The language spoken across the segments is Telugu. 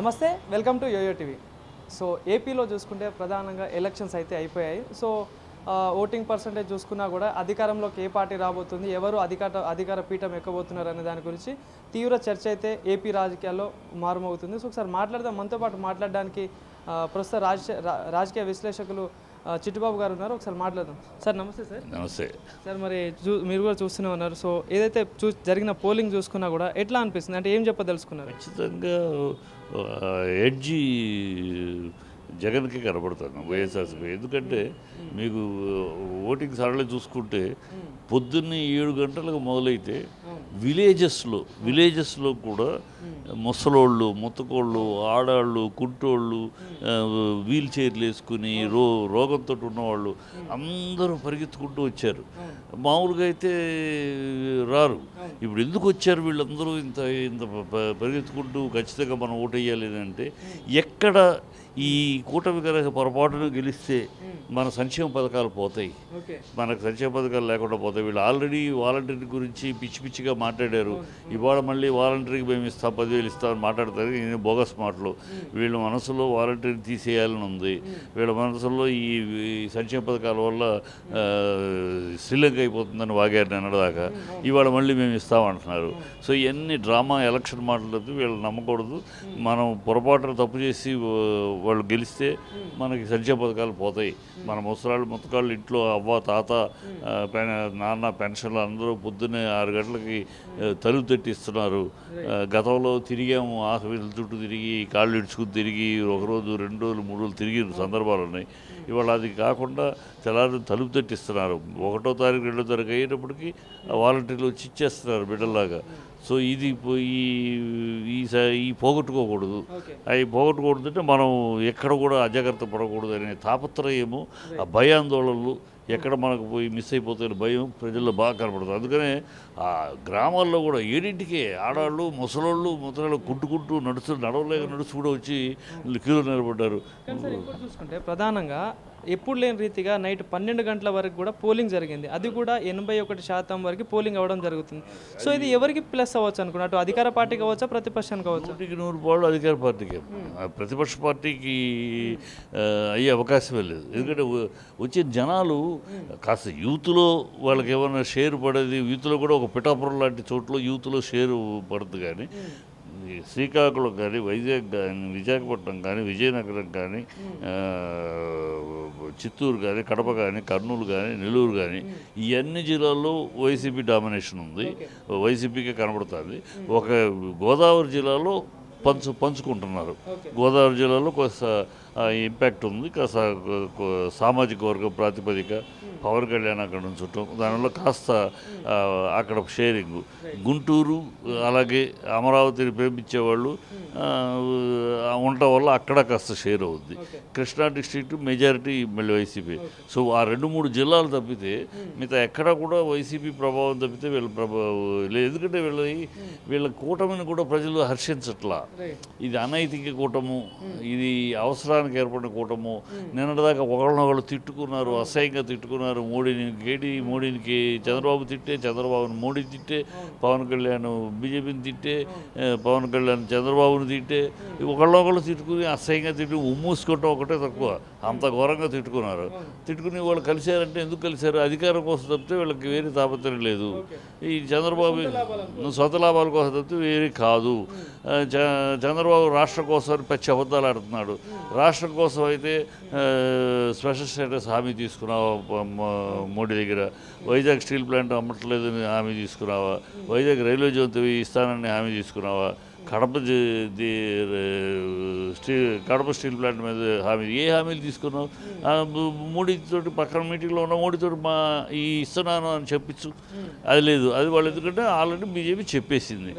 నమస్తే, welcome to YoYo TV. So ఏపీలో చూసుకుంటే ప్రధానంగా ఎలక్షన్స్ అయితే అయిపోయాయి. సో ఓటింగ్ పర్సంటేజ్ చూసుకున్నా కూడా అధికారంలోకి ఏ పార్టీ రాబోతుంది, ఎవరు అధికార పీఠం ఎక్కబోతున్నారు అనే దాని గురించి తీవ్ర చర్చ అయితే ఏపీ రాజకీయాల్లో మారుమవుతుంది. సో ఒకసారి మాట్లాడదాం. మనతో పాటు మాట్లాడడానికి ప్రస్తుత రాజకీయ విశ్లేషకులు చిట్టుబాబు గారు ఉన్నారు. ఒకసారి మాట్లాడదాం. సార్ నమస్తే. సార్ నమస్తే సార్. మరి మీరు కూడా చూస్తూనే ఉన్నారు. సో ఏదైతే జరిగిన పోలింగ్ చూసుకున్నా కూడా ఎట్లా అనిపిస్తుంది, అంటే ఏం చెప్పదలుచుకున్నారు? ఖచ్చితంగా ఎడ్జి జగన్కి కనబడుతుంది వైఎస్ఆర్సీపీ. ఎందుకంటే మీకు ఓటింగ్ సరళి చూసుకుంటే పొద్దున్నే 7 గంటలకు మొదలైతే విలేజెస్లో కూడా ముసలోళ్ళు, ముత్తకోళ్ళు, ఆడాళ్ళు, కుంటోళ్ళు, వీల్ చైర్లు వేసుకుని రోగంతో ఉన్నవాళ్ళు అందరూ పరిగెత్తుకుంటూ వచ్చారు. మామూలుగా అయితే రారు. ఇప్పుడు ఎందుకు వచ్చారు వీళ్ళందరూ ఇంత పరిగెత్తుకుంటూ ఖచ్చితంగా మనం ఓటు వేయాలి అంటే, ఎక్కడ ఈ కూటమి కనుక పొరపాటును గెలిస్తే మన సంక్షేమ పథకాలు పోతాయి, మనకు సంక్షేమ పథకాలు లేకుండా పోతాయి. వీళ్ళు ఆల్రెడీ వాలంటీర్ గురించి పిచ్చి పిచ్చిగా మాట్లాడారు. ఇవాళ మళ్ళీ వాలంటీర్కి మేము ఇస్తాం, 10,000 ఇస్తామని మాట్లాడతారు. ఇది బోగస్ మాటలు. వీళ్ళ మనసులో వాలంటీర్ని తీసేయాలని ఉంది. వీళ్ళ మనసులో ఈ సంక్షేమ పథకాల వల్ల శ్రీలంక అయిపోతుందని వాగారు నిన్నదాకా. ఇవాళ మళ్ళీ మేము ఇస్తామంటున్నారు. సో ఇవన్నీ డ్రామా ఎలక్షన్ మాటలతో వీళ్ళు నమ్మకూడదు. మనం పొరపాటున తప్పు చేసి వాళ్ళు గెలిస్తే మనకి సంక్షేమ పథకాలు పోతాయి. మన ముసలాళ్ళు ముత్తకాళ్ళు ఇంట్లో అవ్వ తాత నాన్న పెన్షన్లు అందరూ పొద్దున్నే 6 గంటలకి తలుపు తట్టిస్తున్నారు. గతంలో తిరిగాము, హాస్పిటల్ చుట్టూ తిరిగి కాళ్ళు ఇడ్చుకుని తిరిగి 1 రోజు 2 రోజులు 3 రోజులు తిరిగిన సందర్భాలు ఉన్నాయి. ఇవాళ అది కాకుండా తెల్లారి తలుపు తట్టిస్తున్నారు. 1వ తారీఖు 2వ తారీఖు అయ్యేటప్పటికి వాలంటీర్లు వచ్చి ఇచ్చేస్తున్నారు బిడ్డల్లాగా. సో ఇది ఈ పోగొట్టుకోకూడదు. అవి పోగొట్టుకూడదు అంటే మనం ఎక్కడ కూడా అజాగ్రత్త పడకూడదు అనే తాపత్రయము, ఆ భయాందోళనలు ఎక్కడ మనకు పోయి మిస్ అయిపోతాయని భయం ప్రజల్లో బాగా కనపడుతుంది. అందుకనే ఆ గ్రామాల్లో కూడా 7ంటికే ఆడవాళ్ళు ముసలాళ్ళు కుంటుకుంటూ నడవలేక కూడా వచ్చి క్యూలో నిలబడ్డారు. చూసుకుంటే ప్రధానంగా ఎప్పుడు లేని రీతిగా నైట్ 12 గంటల వరకు కూడా పోలింగ్ జరిగింది. అది కూడా 81% వరకు పోలింగ్ అవ్వడం జరుగుతుంది. సో ఇది ఎవరికి ప్లస్ అవ్వచ్చు అనుకున్నా, అటు అధికార పార్టీ కావచ్చా, ప్రతిపక్షానికి కావచ్చు? 100% అధికార పార్టీకి. ప్రతిపక్ష పార్టీకి అయ్యే అవకాశమే లేదు. ఎందుకంటే వచ్చిన జనాలు కాస్త యూత్లో వాళ్ళకి ఏమైనా షేర్ పడేది, యూత్లో కూడా ఒక పిఠాపురం లాంటి చోట్ల యూత్లో షేరు పడుతుంది. కానీ శ్రీకాకుళం కానీ, వైజాగ్ కానీ, విశాఖపట్నం కానీ, విజయనగరం కానీ, చిత్తూరు కానీ, కడప కానీ, కర్నూలు కానీ, నెల్లూరు కానీ, ఈ అన్ని జిల్లాల్లో వైసీపీ డామినేషన్ ఉంది. వైసీపీకే కనబడుతుంది. ఒక గోదావరి జిల్లాలో పంచుకుంటున్నారు. గోదావరి జిల్లాలో కొంత ఇంపాక్ట్ ఉంది. కాస్త సామాజిక వర్గ ప్రాతిపదిక పవన్ కళ్యాణ్ అక్కడ ఉంచటం, దానివల్ల కాస్త అక్కడ షేరింగ్. గుంటూరు అలాగే అమరావతిని ప్రేమించేవాళ్ళు ఉండటం వల్ల అక్కడ కాస్త షేర్ అవుద్ది. కృష్ణా డిస్ట్రిక్ట్ మెజారిటీ మళ్ళీ వైసీపీ. సో ఆ 2-3 జిల్లాలు తప్పితే మిగతా ఎక్కడ కూడా వైసీపీ ప్రభావం తప్పితే వీళ్ళ ప్రభావం లేదు. ఎందుకంటే వీళ్ళ కూటమిని కూడా ప్రజలు హర్షించట్లా. ఇది అనైతిక కూటము, ఇది అవసరానికి ఏర్పడిన కూటము. నిన్నటిదాకా ఒకళ్ళనొకళ్ళు తిట్టుకున్నారు, అసహ్యంగా తిట్టుకున్నారు. మోడీకి చంద్రబాబు తిట్టే, చంద్రబాబుని మోడీ తిట్టే, పవన్ కళ్యాణ్ బీజేపీని తిట్టే, పవన్ కళ్యాణ్ చంద్రబాబుని తిట్టే, ఒకళ్ళొకళ్ళు తిట్టుకుని అసహ్యంగా ఉమ్మూసుకోవటం ఒకటే తక్కువ. అంత ఘోరంగా తిట్టుకుని వాళ్ళు కలిశారంటే ఎందుకు కలిశారు? అధికారం కోసం తప్పితే వీళ్ళకి వేరే తాపత్రయం లేదు. ఈ చంద్రబాబు సొంత లాభాల కోసం తప్పితే వేరే కాదు. చంద్రబాబు రాష్ట్రం కోసం పచ్చి అబద్ధాలు ఆడుతున్నాడు. రాష్ట్రం కోసం అయితే స్పెషల్ స్టేటస్ హామీ తీసుకున్నావా మోడీ దగ్గర? వైజాగ్ స్టీల్ ప్లాంట్ అమ్మట్లేదని హామీ తీసుకున్నావా? వైజాగ్ రైల్వే జోన్ ఇస్తానని హామీ తీసుకున్నావా? కడప స్టీల్ ప్లాంట్ మీద ఏ హామీలు తీసుకున్నావు? మోడీతోటి పక్కన మీటింగ్లో ఉన్న మోడీతోటి ఇస్తున్నాను అని చెప్పించు. అది లేదు. అది వాళ్ళు ఎందుకంటే ఆల్రెడీ బీజేపీ చెప్పేసింది,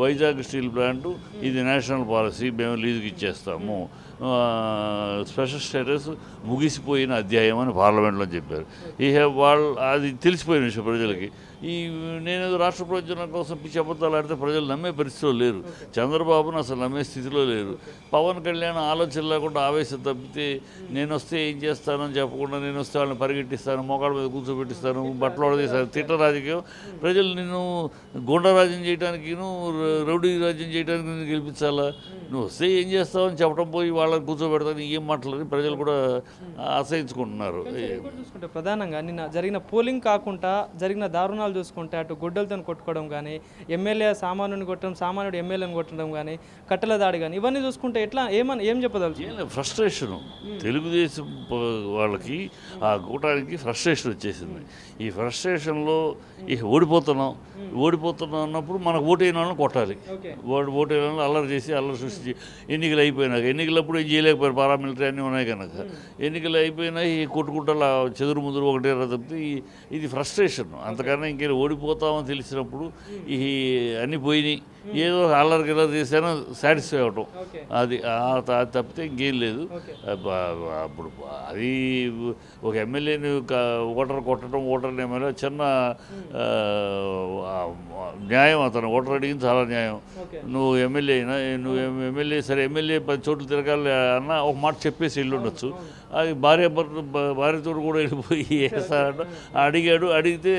వైజాగ్ స్టీల్ ప్లాంట్ ఇది నేషనల్ పాలసీ, మేము లీజుకి ఇచ్చేస్తాము, స్పెషల్ స్టేటస్ ముగిసిపోయిన అధ్యాయం అని పార్లమెంట్లో చెప్పారు. వాళ్ళు అది తెలిసిపోయిన విషయం ప్రజలకి. నేనేదో రాష్ట్ర ప్రయోజనం కోసం పిచ్చి అబద్ధాలు ఆడితే ప్రజలు నమ్మే పరిస్థితిలో లేరు. చంద్రబాబును అసలు నమ్మే స్థితిలో లేరు. పవన్ కళ్యాణ్ ఆలోచన లేకుండా ఆవేశం తప్పితే నేను వస్తే ఏం చేస్తానని చెప్పకుండా నేను వస్తే వాళ్ళని పరిగెట్టిస్తాను, మోకాళ్ళ మీద కూర్చోబెట్టిస్తాను, బట్టలు వడదీస్తాను, తిట్ట రాజకీయం. ప్రజలు నిన్ను గుండా రాజ్యం చేయడానికి, రౌడీ రాజ్యం చేయడానికి నేను గెలిపించాలా? నువ్వు వస్తే ఏం చేస్తావని చెప్పడం పోయి వాళ్ళని కూర్చోబెడతాను ఏం మాటలని ప్రజలు కూడా ఆశ్రయించుకుంటున్నారు. చూసుకుంటే ప్రధానంగా నిన్న జరిగిన పోలింగ్ కాకుండా జరిగిన దారుణాలు చూసుకుంటే అటు గుడ్డలతో కొట్టుకోవడం కానీ, ఎమ్మెల్యే సామాన్యుని కొట్టడం, సామాన్యుడు ఎమ్మెల్యేని కొట్టడం కానీ, కట్టెల దాడి కానీ, ఇవన్నీ చూసుకుంటే ఎట్లా ఏం చెప్పదలుచు? ఫ్రస్ట్రేషను తెలుగుదేశం వాళ్ళకి ఆ కూటానికి ఫ్రస్ట్రేషన్ వచ్చేసింది. ఈ ఫ్రస్ట్రేషన్లో ఇక ఓడిపోతున్నాం అన్నప్పుడు మనకు ఓటైన వాళ్ళని కొట్టాలి. ఓటైన వాళ్ళని అల్లరి చేసి అల్లరి సృష్టించి ఎన్నికలు అయిపోయినాక ఎన్నికలప్పుడు ఏం చేయలేకపోయారు, పారామిలిటరీ అన్నీ ఉన్నాయి కనుక ఎన్నికలు అయిపోయినాయి చెదురు ముదురు ఒకటే తప్పితే ఇది ఫ్రస్ట్రేషన్. అంతకన్నా ఇంకేం ఓడిపోతామని తెలిసినప్పుడు ఈ అన్నీ పోయినాయి, ఏదో అల్లరి గిల్లరి చేశానో సాటిస్ఫై అవటం, అది తప్పితే ఇంకేం లేదు. అప్పుడు అది ఒక ఎమ్మెల్యేని ఓటర్ కొట్టడం, ఓటర్ని ఎమ్మెల్యే చిన్న న్యాయం. అతను ఓటర్ అడిగింది చాలా న్యాయం. నువ్వు ఎమ్మెల్యే అయినా నువ్వు ఎమ్మెల్యే సరే ఎమ్మెల్యే 10 చోట్ల తిరగాలి అన్న ఒక మాట చెప్పేసి వెళ్ళుండొచ్చు. అది భార్యతో కూడా వెళ్ళిపోయి వేస్తారంట. అడిగితే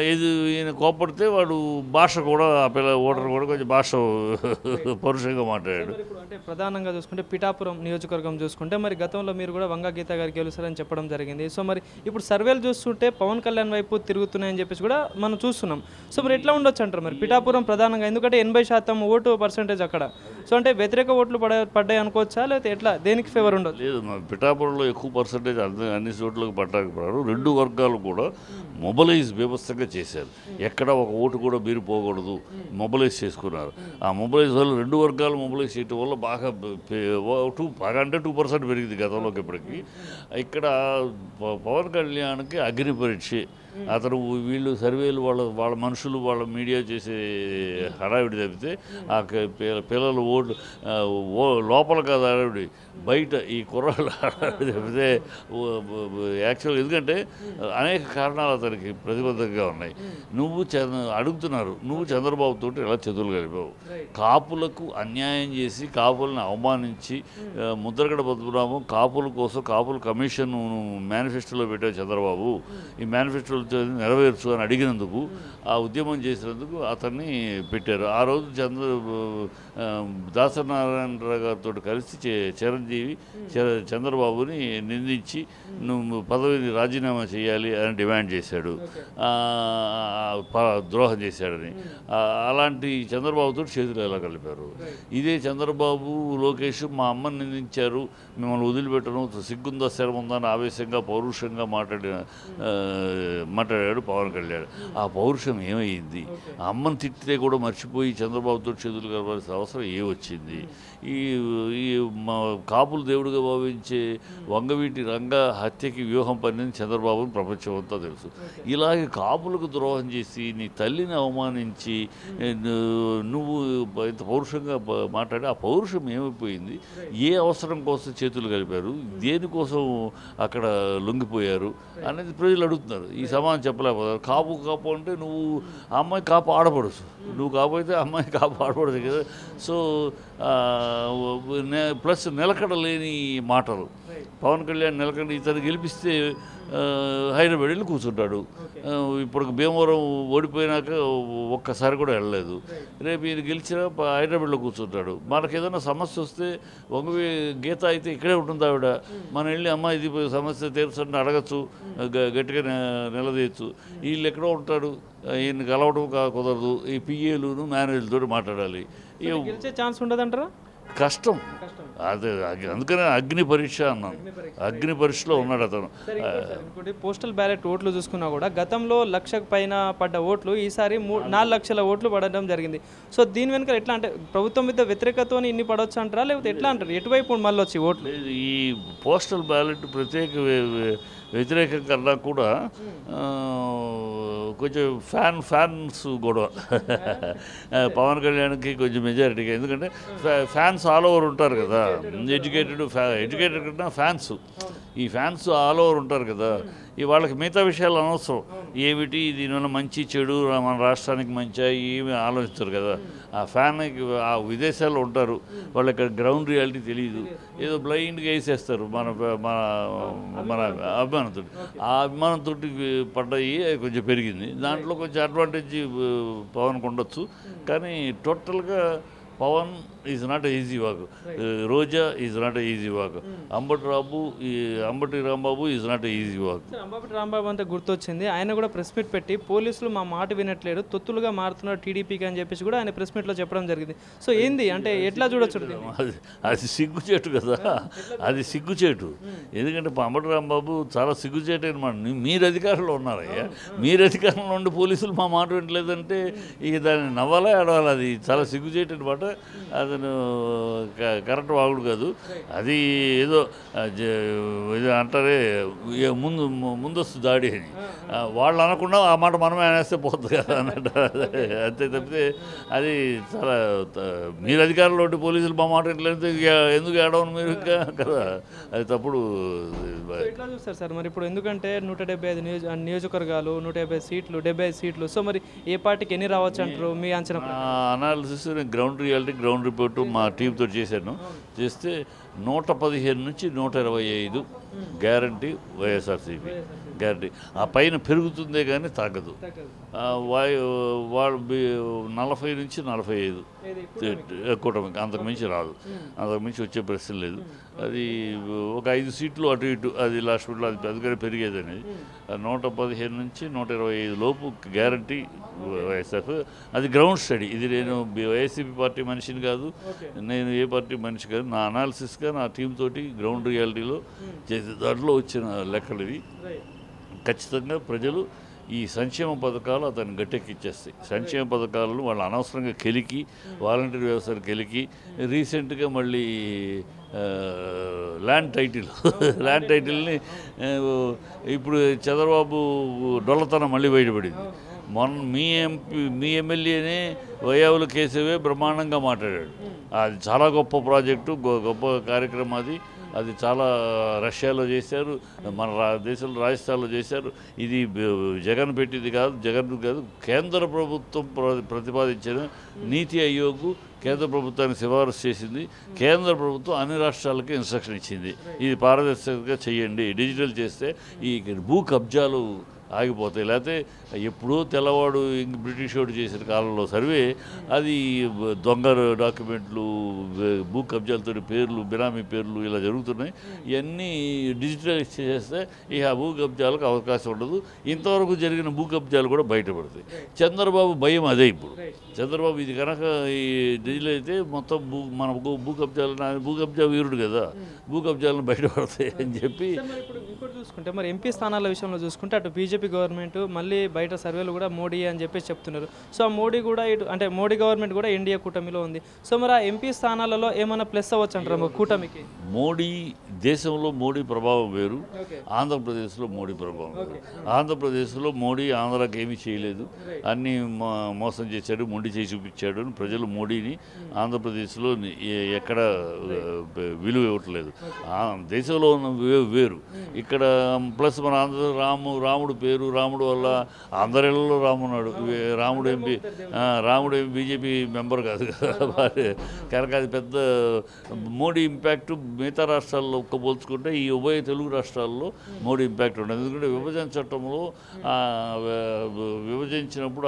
ఈయన కోపడితే వాడు భాష కూడా ఆ ఓటర్ కూడా కొంచెం భాష పరుషంగా మాట్లాడాడు. అంటే ప్రధానంగా చూసుకుంటే పిఠాపురం నియోజకవర్గం చూసుకుంటే మరి గతంలో మీరు కూడా వంగ గీత గారికి గెలుస్తారని చెప్పడం జరిగింది. సో మరి ఇప్పుడు సర్వేలు చూస్తుంటే పవన్ కళ్యాణ్ వైపు తిరుగుతున్నాయని చెప్పేసి కూడా మనం చూస్తున్నాం. సో మరి ఎట్లా ఉండొచ్చు అంటారు మరి పిఠాపురం ప్రధానంగా? ఎందుకంటే 80% ఓటు పర్సెంటేజ్ అక్కడ. సో అంటే వ్యతిరేక ఓట్లు పడ్డాయి అనుకోవచ్చా, లేకపోతే ఎట్లా, దేనికి ఫేవర్ ఉండదు? లేదు, పిఠాపురంలో ఎక్కువ పర్సెంటేజ్ అన్ని చోట్లకు పట్టకపోయారు. 2 వర్గాలు కూడా మొబలైజ్ వ్యవస్థగా చేశారు. ఎక్కడ ఒక ఓటు కూడా మీరు పోకూడదు, మొబలైజ్ చేసుకున్నారు. ఆ మొబలైజ్ వల్ల 2 వర్గాలు మొబలైజ్ చేయటం వల్ల బాగా అంటే 2% పెరిగింది గతంలోకి ఇప్పటికి. ఇక్కడ పవన్ కళ్యాణ్కి అగ్ని పరీక్ష. అతను వీళ్ళు సర్వేలు వాళ్ళ మనుషులు వాళ్ళ మీడియా చేసే హడావిడి తప్పితే ఆ పిల్లలు లోపల కాదు హడావిడి, బయట ఈ కుర్రాళ్ళు హడావిడి తప్పితే యాక్చువల్. ఎందుకంటే అనేక కారణాలు అతనికి ప్రతిబద్ధంగా ఉన్నాయి. అడుగుతున్నారు, నువ్వు చంద్రబాబుతో ఎలా చేతులు కలిపావు? కాపులకు అన్యాయం చేసి కాపులను అవమానించి ముద్రగడ పద్మనాభం కాపుల కోసం కాపుల కమిషన్ మేనిఫెస్టోలో పెట్టావు చంద్రబాబు. ఈ మేనిఫెస్టోలో నెరవేర్చు అని అడిగినందుకు, ఆ ఉద్యమం చేసినందుకు అతన్ని పెట్టారు. ఆ రోజు దాసనారాయణరావు గారితో కలిసి చిరంజీవి చంద్రబాబుని నిందించి నువ్వు పదవిని రాజీనామా చేయాలి అని డిమాండ్ చేశాడు, ద్రోహం చేశాడని. అలాంటి చంద్రబాబుతో చేతులు ఎలా కలిపారు? ఇదే చంద్రబాబు లోకేష్ మా అమ్మని నిందించారు, మిమ్మల్ని వదిలిపెట్టడం సిగ్గుందా శరం ఉందా అని ఆవేశంగా పౌరుషంగా మాట్లాడాడు పవన్ కళ్యాణ్. ఆ పౌరుషం ఏమైంది? అమ్మని తిట్టితే కూడా మర్చిపోయి చంద్రబాబుతో చేతులు కలపాల్సిన అవసరం ఏమొచ్చింది? ఈ కాపులు దేవుడిగా భావించే వంగవీటి రంగ హత్యకి వ్యూహం పన్నింది చంద్రబాబుని ప్రపంచం అంతా తెలుసు. ఇలాగే కాపులకు ద్రోహం చేసి నీ తల్లిని అవమానించి నువ్వు ఇంత పౌరుషంగా మాట్లాడి ఆ పౌరుషం ఏమైపోయింది? ఏ అవసరం కోసం చేతులు కలిపారు? దేనికోసం అక్కడ లొంగిపోయారు అనేది ప్రజలు అడుగుతున్నారు. ఈ సమాధానం చెప్పలేకపోతారు. కాపు అంటే నువ్వు అమ్మాయి కాపు ఆడపడుచు, నువ్వు కాకపోతే అమ్మాయి కాపు ఆడపడదు కదా. సో ప్లస్ నిలకడలేని మాటలు. పవన్ కళ్యాణ్ నిలకడ ఇతను గెలిపిస్తే హైదరాబాద్ వెళ్ళి కూర్చుంటాడు. ఇప్పుడు భీమవరం ఓడిపోయినాక ఒక్కసారి కూడా వెళ్ళలేదు. రేపు ఈయన గెలిచినా హైదరాబాద్లో కూర్చుంటాడు. మనకు ఏదైనా సమస్య వస్తే గీత అయితే ఇక్కడే ఉంటుంది ఆవిడ. మనం వెళ్ళి అమ్మ ఇది సమస్య తీర్చండి అడగచ్చు, గట్టిగా నిలదీయచ్చు. వీళ్ళు ఎక్కడో ఉంటాడు, ఈయన కలవడం కుదరదు. ఈ పిఏలు మేనేజర్లతో మాట్లాడాలి. గెలిచే ఛాన్స్ ఉండదంటారా? కష్టం. అదే అందుకనే అగ్ని పరీక్ష అన్నాను. అగ్ని పరీక్షలో ఉన్నాడు అతను. ఇంకోటి పోస్టల్ బ్యాలెట్ ఓట్లు చూసుకున్నా కూడా గతంలో 1,00,000 పైన పడ్డ ఓట్లు ఈసారి 4 లక్షల ఓట్లు పడడం జరిగింది. సో దీని వెనుక ఎట్లా అంటే ప్రభుత్వం మీద వ్యతిరేకతతో ఇన్ని పడవచ్చు అంటారా, లేకపోతే ఎట్లా అంటారు? ఎటువైపు మళ్ళీ వచ్చి ఓట్లు? ఈ పోస్టల్ బ్యాలెట్ వ్యతిరేకం కన్నా కూడా కొంచెం ఫ్యాన్స్ గొడవ పవన్ కళ్యాణ్కి కొంచెం మెజారిటీగా. ఎందుకంటే ఫ్యాన్స్ ఆల్ ఓవర్ ఉంటారు కదా, ఎడ్యుకేటెడ్ కన్నా ఫ్యాన్స్, ఈ ఫ్యాన్స్ ఆల్ ఓవర్ ఉంటారు కదా, ఈ వాళ్ళకి మిగతా విషయాలు అనవసరం, ఏమిటి దీనివల్ల మంచి చెడు మన రాష్ట్రానికి మంచిగా ఏమి ఆలోచిస్తారు కదా. ఆ ఫ్యాన్కి ఆ విదేశాల్లో ఉంటారు, వాళ్ళకి గ్రౌండ్ రియాలిటీ తెలియదు, ఏదో బ్లైండ్గా వేసేస్తారు మన మన మన అభిమానంతో. ఆ అభిమానంతో పడ్డాయి కొంచెం పెరిగింది, దాంట్లో కొంచెం అడ్వాంటేజ్ పవన్కి ఉండొచ్చు. కానీ టోటల్గా Pavan is not easy walk, Roja is not easy walk, Ambati Rambabu is not easy walk. Ambati Rambabu అంటే గుర్తొచ్చింది, ఆయన కూడా ప్రెస్ మీట్ పెట్టి పోలీసులు మా మాట వినట్లేదు, తొత్తులుగా మారుతున్నారు టీడీపీకి అని చెప్పేసి కూడా ఆయన ప్రెస్ మీట్లో చెప్పడం జరిగింది. సో ఏంది అంటే ఎట్లా చూడొచ్చు? అది సిగ్గుచేటు కదా, అది సిగ్గుచేటు. ఎందుకంటే అంబటి రాంబాబు చాలా సిగ్గుచేటు అనమాట. మీరు అధికారంలో ఉన్నారయ్యా, మీరు అధికారంలో ఉండి పోలీసులు మా మాట వినట్లేదంటే ఇక దాన్ని నవ్వాలా ఆడవాలి, అది చాలా సిగ్గుచేటు అనమాట. అతను కరెక్ట్ వాగుడు కాదు, అది ఏదో ఇది అంటారే ముందస్తు దాడి అని, వాళ్ళు అనకుండా ఆ మాట మనమే అనేస్తే పోతుంది కదా అన్నట్టు. అంతే తప్పితే అది చాలా, మీరు అధికారంలో ఉంటే పోలీసులు మా మాట ఎట్లయితే ఎందుకు ఏడవను మీరు ఇంకా కదా, అది తప్పుడు. ఎట్లా చూస్తారు సార్ మరి ఇప్పుడు? ఎందుకంటే 175 నియోజకవర్గాలు, 150 సీట్లు, 75 సీట్లు. సో మరి ఏ పార్టీకి ఎన్ని రావచ్చు అంటారు మీ అంచనా? Analysis ground reality, ground report మా టీంతో చేశాను. చేస్తే 115 నుంచి 125 గ్యారంటీ వైఎస్ఆర్సీపీ గ్యారంటీ. ఆ పైన పెరుగుతుందే కానీ తగ్గదు. వాళ్ళు 40 నుంచి 45 కూటమికి, అంతకుమించి రాదు, అంతకుమించి వచ్చే ప్రశ్న లేదు. అది ఒక 5 సీట్లు అటు ఇటు, అది లాస్ట్ మినిట్లో అది పెద్దగానే పెరిగేది అనేది. 115 నుంచి 125 లోపు గ్యారంటీ వైఎస్ఆర్. అది గ్రౌండ్ స్టడీ. ఇది నేను వైఎస్సీపీ పార్టీ మనిషిని కాదు, నేను ఏ పార్టీ మనిషి కాదు, నా అనాలిసిస్గా నా టీం తోటి గ్రౌండ్ రియాలిటీలో చేసే దాంట్లో వచ్చిన లెక్కలు ఇవి. ఖచ్చితంగా ప్రజలు ఈ సంక్షేమ పథకాలు అతన్ని గట్టెక్కిచ్చేస్తాయి. సంక్షేమ పథకాలను వాళ్ళు అనవసరంగా కెలికి, వాలంటీర్ వ్యవస్థను కెలికి, రీసెంట్గా మళ్ళీ ల్యాండ్ టైటిల్ని ఇప్పుడు చంద్రబాబు డొల్లతనం మళ్ళీ బయటపడింది. మొన్న మీ ఎమ్మెల్యేనే వయావుల కేసవే బ్రహ్మాండంగా మాట్లాడాడు. అది చాలా గొప్ప ప్రాజెక్టు, గొప్ప కార్యక్రమం. అది చాలా రష్యాలో చేశారు, మన దేశంలో రాజస్థాన్లో చేశారు. ఇది జగన్ పెట్టింది కాదు, కేంద్ర ప్రభుత్వం ప్రతిపాదించిన నీతి ఆయోగ్ కేంద్ర ప్రభుత్వానికి సిఫారసు చేసింది. కేంద్ర ప్రభుత్వం అన్ని రాష్ట్రాలకి ఇన్స్ట్రక్షన్ ఇచ్చింది, ఇది పారదర్శకంగా చేయండి, డిజిటల్ చేస్తే ఈ భూ కబ్జాలు ఆగిపోతాయి. లేకపోతే ఎప్పుడో తెల్లవాడు బ్రిటిష్ వాడు చేసిన కాలంలో సర్వే, అది దొంగ డాక్యుమెంట్లు, భూ కబ్జాలతో పేర్లు, బినామీ పేర్లు ఇలా జరుగుతున్నాయి. ఇవన్నీ డిజిటలైజ్ చేస్తే ఇక ఆ భూ కబ్జాలకు అవకాశం ఉండదు. ఇంతవరకు జరిగిన భూ కబ్జాలు కూడా బయటపడతాయి. చంద్రబాబు భయం అదే. ఇప్పుడు చంద్రబాబు ఇది కనుక ఈ డిజిటల్ అయితే మొత్తం మన భూ కబ్జా వీరుడు కదా, భూ కబ్జాలను బయటపడతాయి అని చెప్పి. ఇంకోటి చూసుకుంటే మరి ఎంపీ స్థానాల విషయంలో చూసుకుంటే అటు బీజేపీ గవర్నమెంట్ మళ్ళీ బయట సర్వేలు కూడా మోడీ అని చెప్పేసి చెప్తున్నారు. సో ఆ మోడీ కూడా ఇటు అంటే మోడీ గవర్నమెంట్ కూడా ఎన్డీఏ కూటమిలో ఉంది. సో మరి ఆ ఎంపీ స్థానాలలో ఏమైనా ప్లస్ అవ్వచ్చు అంటారు కూటమికి? మోడీ దేశంలో మోడీ ప్రభావం వేరు, ఆంధ్రప్రదేశ్లో మోడీ ప్రభావం వేరు. ఆంధ్రప్రదేశ్లో మోడీ ఆంధ్రాకి ఏమీ చేయలేదు, అన్నీ మోసం చేశాడు, మొండి చేసి చూపించాడు అని ప్రజలు మోడీని ఆంధ్రప్రదేశ్లో ఎక్కడ విలువ ఇవ్వట్లేదు. దేశంలో ఉన్న వేరు, ఇక్కడ ప్లస్ మన రాముడు పేరు, రాముడు వల్ల అందరిలో రామున్నాడు. రాముడు ఏం బీజేపీ మెంబర్ కాదు కదా, కనుక అది పెద్ద మోడీ ఇంపాక్ట్ మిగతా రాష్ట్రాల్లో పోల్చుకుంటే ఈ ఉభయ తెలుగు రాష్ట్రాల్లో మోడీ ఇంపాక్ట్ ఉండదు. ఎందుకంటే విభజన చట్టంలో విభజించినప్పుడు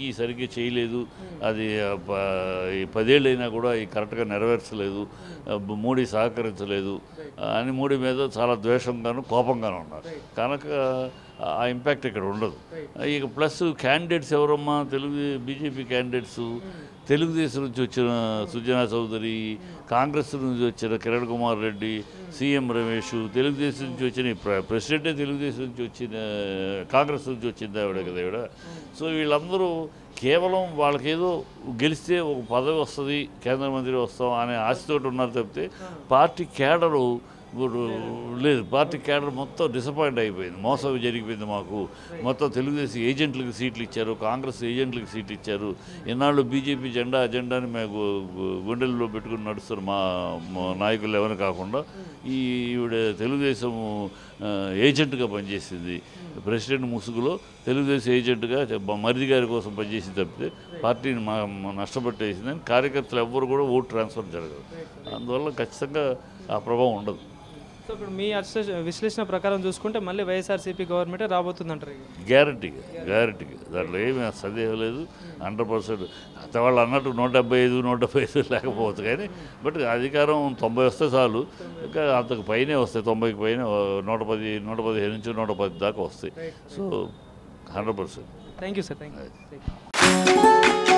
ఈ సరిగ్గా చేయలేదు, అది 10 ఏళ్ళైనా కూడా ఈ కరెక్ట్గా నెరవేర్చలేదు, మోడీ సహకరించలేదు అని మోడీ మీద చాలా ద్వేషంగాను కోపంగాను ఉన్నారు. కనుక ఆ ఇంపాక్ట్ ఇక్కడ ఉండదు. ఇక ప్లస్ క్యాండిడేట్స్ ఎవరమ్మా? బీజేపీ క్యాండిడేట్స్ తెలుగుదేశం నుంచి వచ్చిన సుజనా చౌదరి, కాంగ్రెస్ నుంచి వచ్చిన కిరణ్ కుమార్ రెడ్డి, సీఎం రమేష్, తెలుగుదేశం నుంచి వచ్చిన ప్రెసిడెంటే తెలుగుదేశం నుంచి వచ్చిన, కాంగ్రెస్ నుంచి వచ్చింది ఆవిడ కదా ఆవిడ. సో వీళ్ళందరూ కేవలం వాళ్ళకేదో గెలిస్తే ఒక పదవి వస్తుంది, కేంద్ర మంత్రి వస్తాం అనే ఆశతోటి ఉన్నారు తప్పితే పార్టీ కేడరు ఇప్పుడు లేదు, పార్టీ క్యాడర్ మొత్తం డిసప్పాయింట్ అయిపోయింది. మోసం జరిగిపోయింది మాకు. మొత్తం తెలుగుదేశం ఏజెంట్లకు సీట్లు ఇచ్చారు, కాంగ్రెస్ ఏజెంట్లకు సీట్లు ఇచ్చారు. ఇన్నాళ్ళు బీజేపీ అజెండాని మేము గుండెల్లో పెట్టుకుని నడుస్తారు మా నాయకులు ఎవరు కాకుండా. ఈవిడ తెలుగుదేశం ఏజెంట్గా పనిచేసింది. ప్రెసిడెంట్ ముసుగులో తెలుగుదేశం ఏజెంట్గా మరిది గారి కోసం పనిచేసి తప్పితే పార్టీని నష్టపెట్టేసిందని కార్యకర్తలు ఎవ్వరు కూడా ఓటు ట్రాన్స్ఫర్ జరగదు. అందువల్ల ఖచ్చితంగా ఆ ప్రభావం ఉండదు. సో ఇప్పుడు మీ విశ్లేషణ ప్రకారం చూసుకుంటే మళ్ళీ వైఎస్ఆర్సీపీ గవర్నమెంటే రాబోతుందంటారు. గ్యారంటీగా దాంట్లో ఏమీ సందేహం లేదు. 100%. వాళ్ళు అన్నట్టు 175 లేకపోవచ్చు కానీ బట్ అధికారం 90 వస్తే చాలు. ఇంకా అంతకు పైనే వస్తాయి, 90కి పైన 115 నుంచి 110 దాకా వస్తాయి. So 100%. Thank you sir. Thank you.